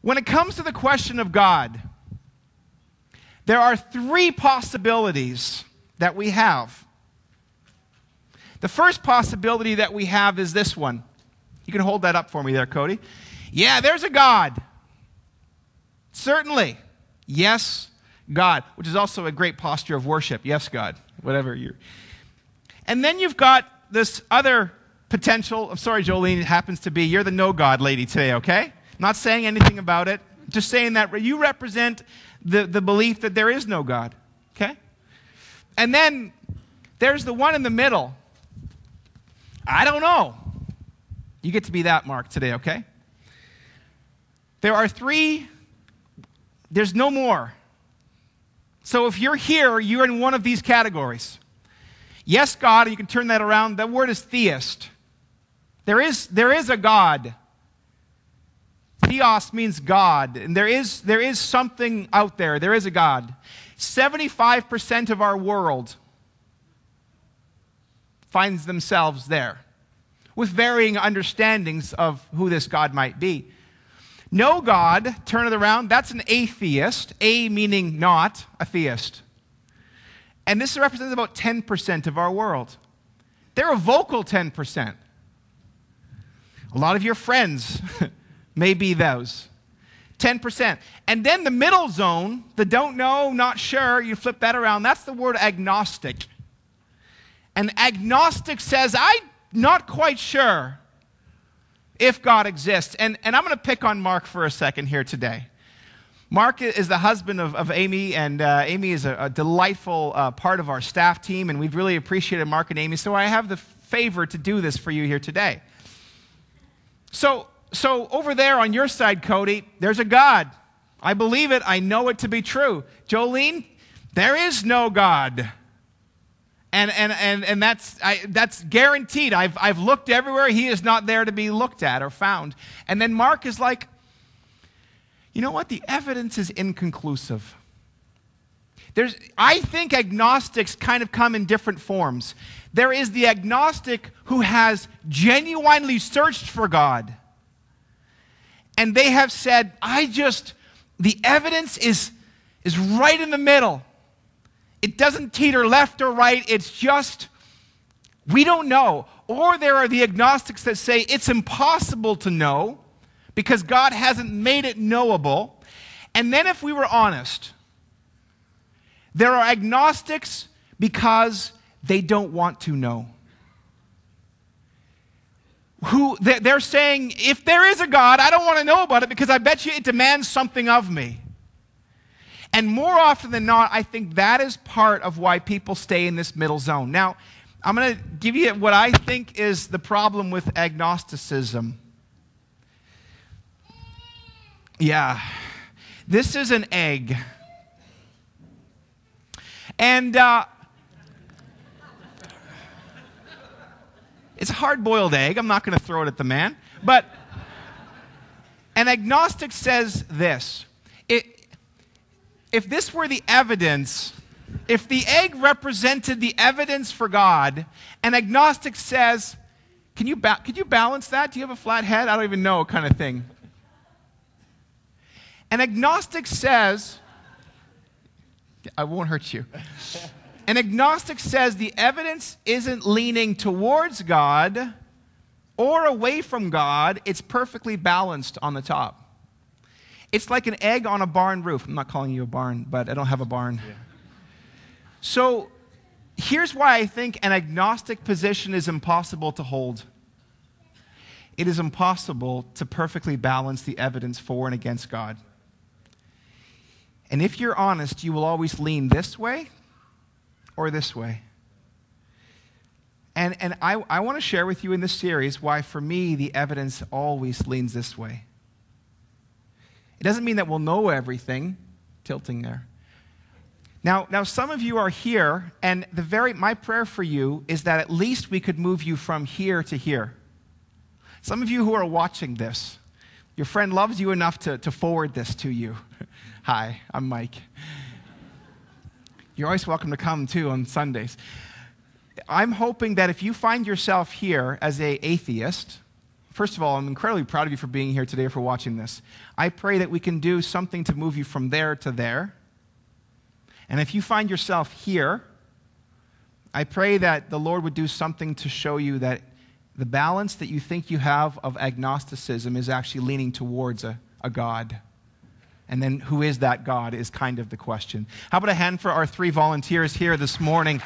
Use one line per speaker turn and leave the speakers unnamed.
When it comes to the question of God, there are three possibilities that we have. The first possibility that we have is this one. You can hold that up for me there, Cody. Yeah, there's a God. Certainly. Yes, God. Which is also a great posture of worship. Yes, God. Whatever you're. And then you've got this other potential. I'm sorry, Jolene, it happens to be. You're the no God lady today, okay? Not saying anything about it. Just saying that you represent the belief that there is no God, okay? And then there's the one in the middle. I don't know. You get to be that, Mark, today, okay? There are three. There's no more. So if you're here, you're in one of these categories. Yes, God, you can turn that around. That word is theist. There is a God. Theos means God, and there is something out there. There is a God. 75% of our world finds themselves there, with varying understandings of who this God might be. No God, turn it around, that's an atheist. A meaning not, a theist. And this represents about 10% of our world. They're a vocal 10%. A lot of your friends may be those. 10%. And then the middle zone, the don't know, not sure, you flip that around, that's the word agnostic. And agnostic says, I'm not quite sure if God exists. And I'm going to pick on Mark for a second here today. Mark is the husband of Amy, and Amy is a delightful part of our staff team, and we've really appreciated Mark and Amy, so I have the favor to do this for you here today. So over there on your side, Cody, there's a God. I believe it. I know it to be true. Jolene, there is no God. And that's guaranteed. I've looked everywhere. He is not there to be looked at or found. And then Mark is like, you know what? The evidence is inconclusive. I think agnostics kind of come in different forms. There is the agnostic who has genuinely searched for God. And they have said, the evidence is right in the middle. It doesn't teeter left or right. It's just, we don't know. Or there are the agnostics that say it's impossible to know because God hasn't made it knowable. And then if we were honest, there are agnostics because they don't want to know. They're saying, if there is a God, I don't want to know about it because I bet you it demands something of me. And more often than not, I think that is part of why people stay in this middle zone. Now, I'm going to give you what I think is the problem with agnosticism. Yeah. This is an egg. And it's a hard-boiled egg. I'm not going to throw it at the man. But an agnostic says this. If this were the evidence, if the egg represented the evidence for God, an agnostic says, could you balance that? Do you have a flat head? I don't even know, kind of thing. An agnostic says, I won't hurt you. An agnostic says the evidence isn't leaning towards God or away from God. It's perfectly balanced on the top. It's like an egg on a barn roof. I'm not calling you a barn, but I don't have a barn. Yeah. So here's why I think an agnostic position is impossible to hold. It is impossible to perfectly balance the evidence for and against God. And if you're honest, you will always lean this way or this way. And I want to share with you in this series why, for me, the evidence always leans this way. It doesn't mean that we'll know everything, tilting there. Now some of you are here, and my prayer for you is that at least we could move you from here to here. Some of you who are watching this, your friend loves you enough to forward this to you. Hi, I'm Mike. You're always welcome to come, too, on Sundays. I'm hoping that if you find yourself here as an atheist, first of all, I'm incredibly proud of you for being here today or for watching this. I pray that we can do something to move you from there to there. And if you find yourself here, I pray that the Lord would do something to show you that the balance that you think you have of agnosticism is actually leaning towards a God. And then who is that God is kind of the question. How about a hand for our 3 volunteers here this morning?